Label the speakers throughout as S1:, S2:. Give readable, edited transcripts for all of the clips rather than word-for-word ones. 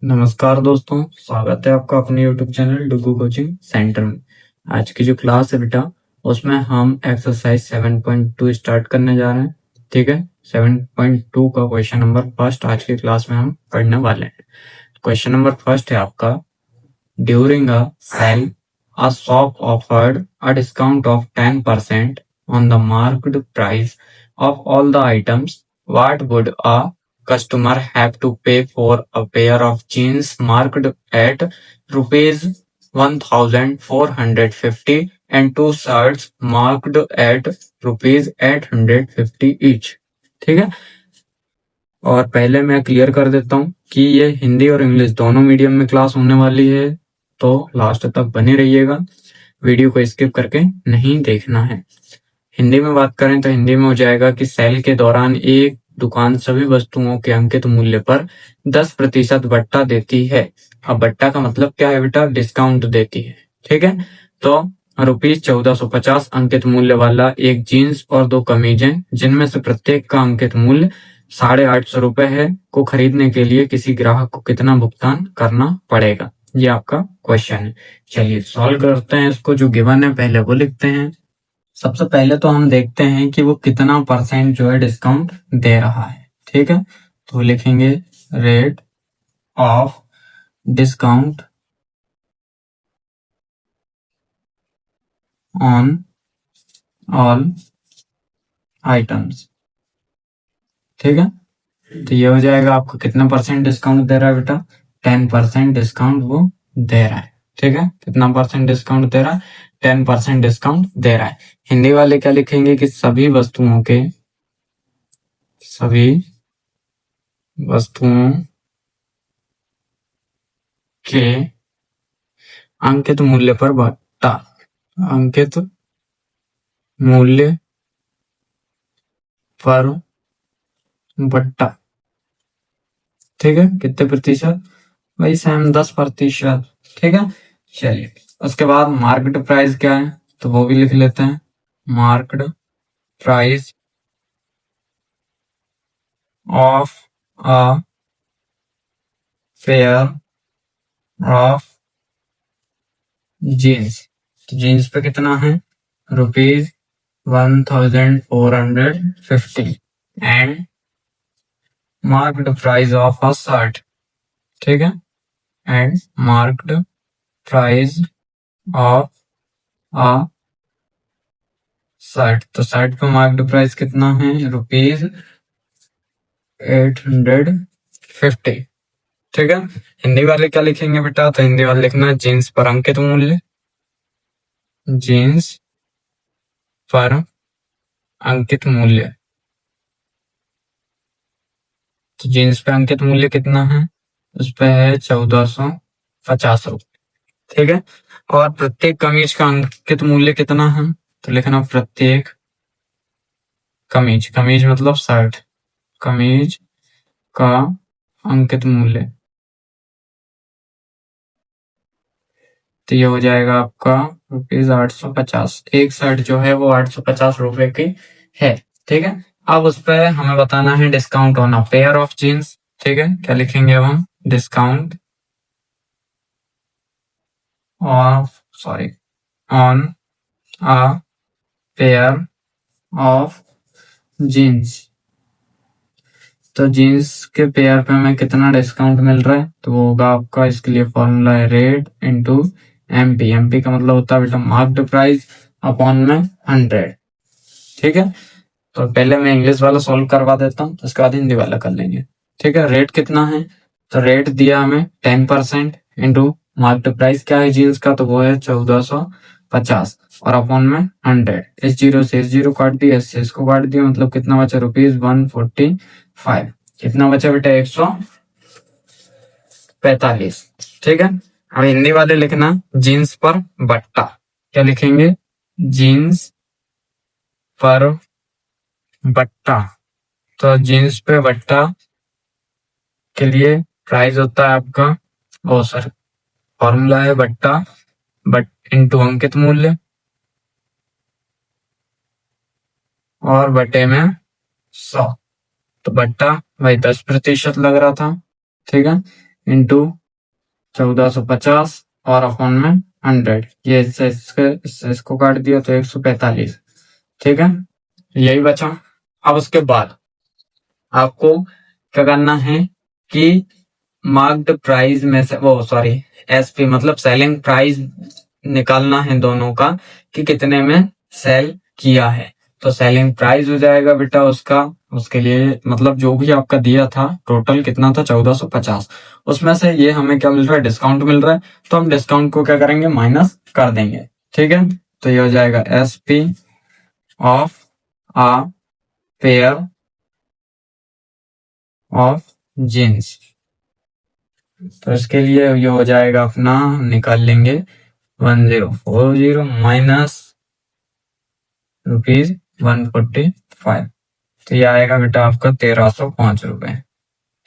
S1: नमस्कार दोस्तों, स्वागत है आपका अपने YouTube चैनल डुगू कोचिंग सेंटर में। आज की जो क्लास है बेटा, उसमें हम एक्सरसाइज 7.2 स्टार्ट करने जा रहे हैं। ठीक है, 7.2 का क्वेश्चन नंबर फर्स्ट आज की क्लास में हम पढ़ने वाले हैं। क्वेश्चन नंबर फर्स्ट है आपका, during a sale a shop offered a discount of 10% on the marked price of all the items. What would a customer have to pay for a pair of jeans marked at rupees 1450 and two shirts marked at rupees 850 each? ठीक है, और पहले मैं clear कर देता हूँ कि ये हिंदी और इंग्लिश दोनों मीडियम में क्लास होने वाली है, तो लास्ट तक बने रहिएगा, वीडियो को स्किप करके नहीं देखना है। हिंदी में बात करें तो हिंदी में हो जाएगा कि सेल के दौरान एक दुकान सभी वस्तुओं के अंकित मूल्य पर 10% बट्टा देती है। अब बट्टा का मतलब क्या है बेटा? डिस्काउंट देती है। ठीक है, तो ₹1450 अंकित मूल्य वाला एक जीन्स और दो कमीजें, जिनमें से प्रत्येक का अंकित मूल्य ₹850 है, को खरीदने के लिए किसी ग्राहक को कितना भुगतान करना पड़ेगा? ये आपका क्वेश्चन है। चलिए सॉल्व करते हैं इसको। जो गिवन है पहले वो लिखते हैं। सबसे पहले तो हम देखते हैं कि वो कितना परसेंट जो है डिस्काउंट दे रहा है। ठीक है, तो लिखेंगे rate of discount on all items. ठीक है, तो ये हो जाएगा आपको कितना परसेंट डिस्काउंट दे रहा है बेटा? 10% डिस्काउंट वो दे रहा है। ठीक है, कितना परसेंट डिस्काउंट दे रहा है? 10% डिस्काउंट दे रहा है। हिंदी वाले क्या लिखेंगे कि सभी वस्तुओं के अंकित मूल्य पर बट्टा, अंकित मूल्य पर बट्टा। ठीक है, कितने प्रतिशत? भाई सेम 10%। ठीक है, चलिए उसके बाद मार्केट प्राइस क्या है तो वो भी लिख लेते हैं। Market price of a pair of jeans. तो जीन्स पे कितना है? ₹1450 and marked price of a shirt. ठीक है, and marked price of a shirt. तो शर्ट पे मार्क्ड प्राइस कितना है? ₹850। ठीक है, हिंदी वाले क्या लिखेंगे बेटा? तो हिंदी वाले लिखना है जीन्स पर अंकित मूल्य, जीन्स पर अंकित मूल्य। तो जीन्स पे अंकित मूल्य कितना है? उस पे है ₹1450। ठीक है, और प्रत्येक कमीज का अंकित मूल्य कितना है? तो लिखना प्रत्येक कमीज, कमीज मतलब शर्ट, कमीज का अंकित मूल्य। तो ये हो जाएगा आपका ₹850। एक शर्ट जो है वो ₹850 की है। ठीक है, अब उस पर हमें बताना है discount on a pair of jeans. ठीक है, क्या लिखेंगे अब हम? Discount on a pair of jeans. तो जीन्स के पेयर पे हमें कितना डिस्काउंट मिल रहा है? तो वो होगा आपका, इसके लिए फॉर्मूला है रेट इंटू एमपी। एमपी का मतलब होता है बेटा मार्क्ड प्राइस अपॉन में 100। ठीक है, तो पहले मैं इंग्लिश वाला सॉल्व करवा देता हूँ, उसके बाद हिंदी वाला कर लेंगे। ठीक है, रेट कितना है? तो रेट दिया हमें 10% इंटू मार्क्ड प्राइस क्या है जीन्स का? तो वो है 1450 और अपॉन में 100। इस जीरो से इस जीरो काट दिया, इससे इसको काट दिया, मतलब कितना बचा? ₹145। कितना बचा बेटा? 145। ठीक है, अब हिंदी वाले लिखना जीन्स पर बट्टा। क्या लिखेंगे? जीन्स पर बट्टा। तो जीन्स पे बट्टा के लिए प्राइस होता है आपका, ओ सर, फॉर्मूला है बट्टा बट इंटू अंकित मूल्य और बटे में 100। तो बट्टा भाई 10% लग रहा था। ठीक है, इंटू 1450 और अपॉन में 100, ये इसको काट दिया तो 145। ठीक है, यही बचा। अब उसके बाद आपको क्या करना है कि मार्क्ड प्राइस में से एसपी मतलब सेलिंग प्राइस निकालना है दोनों का कि कितने में सेल किया है। तो सेलिंग प्राइस हो जाएगा बेटा उसका, उसके लिए मतलब जो भी आपका दिया था टोटल कितना था 1450, उसमें से ये हमें क्या मिल रहा है, डिस्काउंट मिल रहा है, तो हम डिस्काउंट को क्या करेंगे, माइनस कर देंगे। ठीक है, तो ये हो जाएगा SP of a pair of jeans. तो इसके लिए ये हो जाएगा अपना, निकाल लेंगे 1040 माइनस ₹145, तो ये आएगा बेटा आपका 1305 रुपए।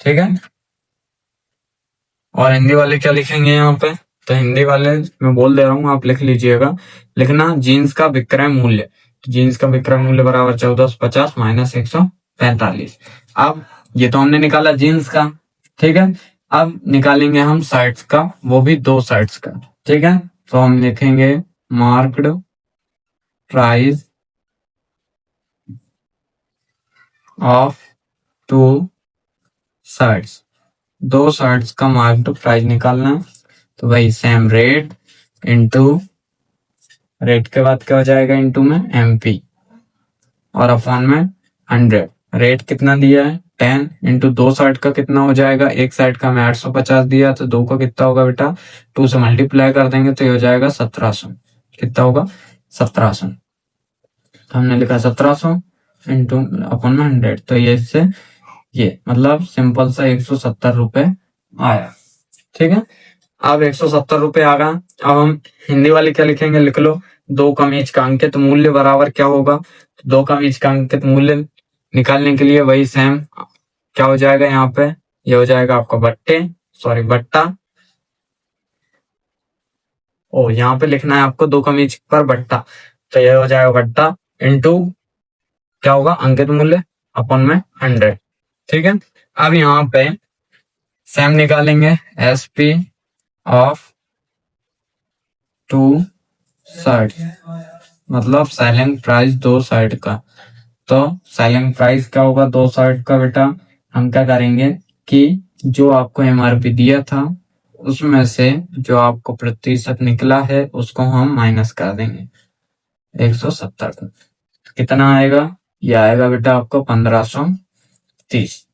S1: ठीक है, और हिंदी वाले क्या लिखेंगे यहाँ पे, तो हिंदी वाले मैं बोल दे रहा हूँ, आप लिख लीजिएगा, लिखना जीन्स का विक्रय मूल्य, जीन्स का विक्रय मूल्य बराबर 1450 माइनस 145। अब ये तो हमने निकाला जीन्स का, ठीक है, अब निकालेंगे हम शर्ट्स का, वो भी दो शर्ट्स का। ठीक है, तो हम लिखेंगे marked price of two shirts, दो शर्ट्स का मार्क्ड प्राइस निकालना है, तो भाई सेम रेट इंटू रेट के बाद क्या हो जाएगा, इंटू में एमपी और अपॉन में 100। रेट कितना दिया है 10, इंटू दो साइड का कितना हो जाएगा, एक साइड का मैं 850 दिया, तो दो का कितना होगा बेटा, 2 से मल्टीप्लाई कर देंगे तो ये हो जाएगा 1700। कितना होगा 1700, हमने लिखा 1700 इंटू अपॉन में 100, तो ये इससे ये मतलब सिंपल सा 170 रुपए आया। ठीक है, अब 170 रुपए आ गया। अब हम हिंदी वाले क्या लिखेंगे, लिख लो, दो कमीज का अंकित मूल्य बराबर क्या होगा, दो कमीज का अंकित मूल्य निकालने के लिए वही सेम क्या हो जाएगा, यहाँ पे ये हो जाएगा आपका बट्टा, ओ यहाँ पे लिखना है आपको दो कमीज पर बट्टा, तो ये हो जाएगा बट्टा इंटू क्या होगा, अंकित मूल्य अपन में 100। ठीक है, अब यहाँ पे सेम निकालेंगे एसपी ऑफ टू शर्ट, मतलब सेलिंग प्राइस दो शर्ट का, तो सेलिंग प्राइस क्या होगा दो शर्ट का बेटा, हम क्या करेंगे कि जो आपको एमआरपी दिया था उसमें से जो आपको प्रतिशत निकला है उसको हम माइनस कर देंगे 170। कितना आएगा, ये आएगा बेटा आपको 1530।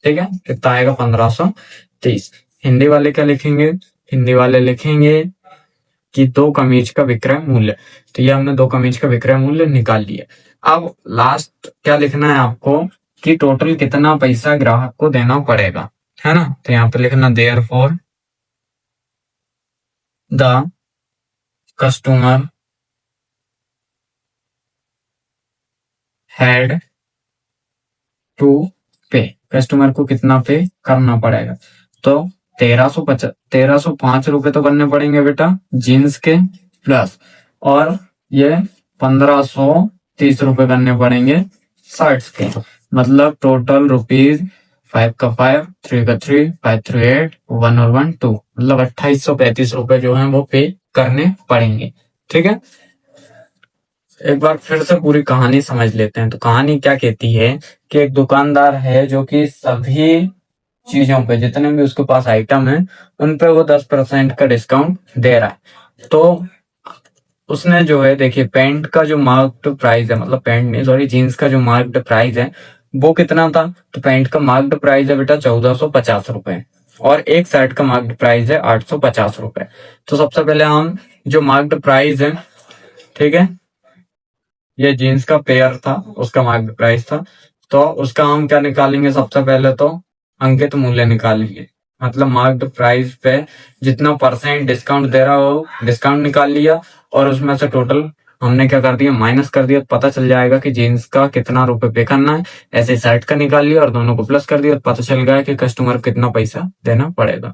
S1: ठीक है, कितना आएगा 1530। हिंदी वाले क्या लिखेंगे, हिंदी वाले लिखेंगे कि दो कमीज का विक्रय मूल्य, तो ये हमने दो कमीज का विक्रय मूल्य निकाल लिया। अब लास्ट क्या लिखना है आपको कि टोटल कितना पैसा ग्राहक को देना पड़ेगा, है ना, तो यहाँ पे लिखना therefore the customer had to pay, customer को कितना पे करना पड़ेगा, तो 1305 रुपए तो करने पड़ेंगे बेटा जीन्स के प्लस, और ये 1530 रुपए करने पड़ेंगे शर्ट्स के, मतलब टोटल रुपीज 5 का 5, 3 का 3, 5 3 8, 1 और 1 2, मतलब 2835 रुपए जो है वो पे करने पड़ेंगे। ठीक है, एक बार फिर से पूरी कहानी समझ लेते हैं। तो कहानी क्या कहती है कि एक दुकानदार है जो कि सभी चीजों पे जितने भी उसके पास आइटम है उन पे वो 10% का डिस्काउंट दे रहा है। तो उसने जो है देखिए पेंट का जो मार्क्ड प्राइस है, मतलब पेंट नहीं सॉरी जीन्स का जो मार्क्ड प्राइस है वो कितना था, तो पेंट का मार्क्ड प्राइस है बेटा 1450 रुपए और एक शर्ट का मार्क्ड प्राइस है 850 रुपए। तो सबसे पहले हम जो मार्क्ड प्राइस है, ठीक है, ये जीन्स का पेयर था उसका मार्केट प्राइस था, तो उसका हम क्या निकालेंगे, सबसे पहले तो अंकित मूल्य निकालेंगे, मतलब मार्क्ड प्राइस पे जितना परसेंट डिस्काउंट दे रहा हो डिस्काउंट निकाल लिया और उसमें से टोटल हमने क्या कर दिया माइनस कर दिया, तो पता चल जाएगा कि जीन्स का कितना रुपए पे करना है। ऐसे शर्ट का निकाल लिया और दोनों को प्लस कर दिया, तो पता चल गया कि कस्टमर को कितना पैसा देना पड़ेगा।